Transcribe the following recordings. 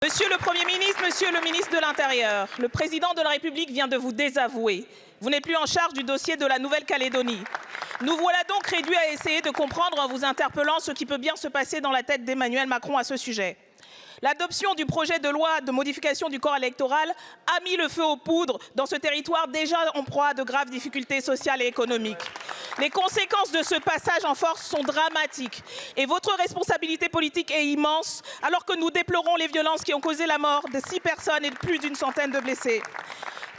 Monsieur le Premier ministre, Monsieur le ministre de l'Intérieur, le président de la République vient de vous désavouer. Vous n'êtes plus en charge du dossier de la Nouvelle-Calédonie. Nous voilà donc réduits à essayer de comprendre en vous interpellant ce qui peut bien se passer dans la tête d'Emmanuel Macron à ce sujet. L'adoption du projet de loi de modification du corps électoral a mis le feu aux poudres dans ce territoire déjà en proie à de graves difficultés sociales et économiques. Les conséquences de ce passage en force sont dramatiques et votre responsabilité politique est immense alors que nous déplorons les violences qui ont causé la mort de 6 personnes et de plus d'une centaine de blessés.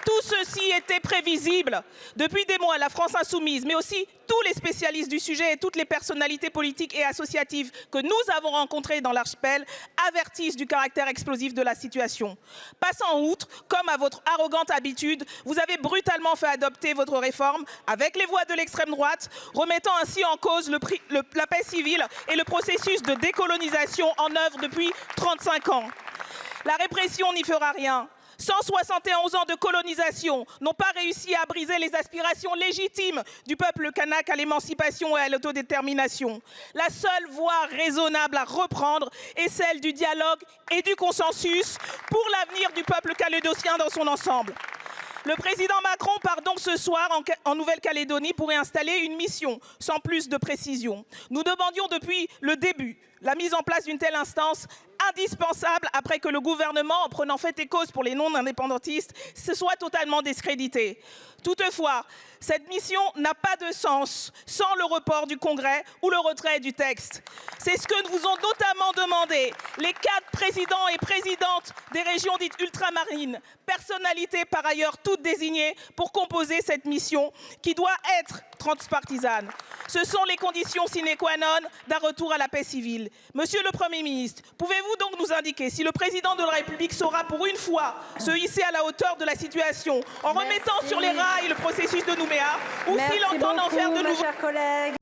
Tout ceci était prévisible. Depuis des mois, la France insoumise, mais aussi tous les spécialistes du sujet et toutes les personnalités politiques et associatives que nous avons rencontrées dans l'archipel avertissent du caractère explosif de la situation. Passant outre, comme à votre arrogante habitude, vous avez brutalement fait adopter votre réforme avec les voix de l'extrême droite, remettant ainsi en cause la paix civile et le processus de décolonisation en œuvre depuis 35 ans. La répression n'y fera rien. 171 ans de colonisation n'ont pas réussi à briser les aspirations légitimes du peuple kanak à l'émancipation et à l'autodétermination. La seule voie raisonnable à reprendre est celle du dialogue et du consensus pour l'avenir du peuple calédonien dans son ensemble. Le président Macron part donc ce soir en Nouvelle-Calédonie pour y installer une mission, sans plus de précision. Nous demandions depuis le début la mise en place d'une telle instance indispensable après que le gouvernement, en prenant fait et cause pour les non-indépendantistes, se soit totalement discrédité. Toutefois, cette mission n'a pas de sens sans le report du Congrès ou le retrait du texte. C'est ce que nous vous ont notamment demandé les 4 présidents et présidentes des régions dites ultramarines, personnalités par ailleurs toutes désignées pour composer cette mission qui doit être transpartisane. Ce sont les conditions sine qua non d'un retour à la paix civile. Monsieur le Premier ministre, pouvez-vous donc nous indiquer si le président de la République saura pour une fois se hisser à la hauteur de la situation en remettant sur les rails le processus de Nouméa ou s'il entend en faire de nouveau.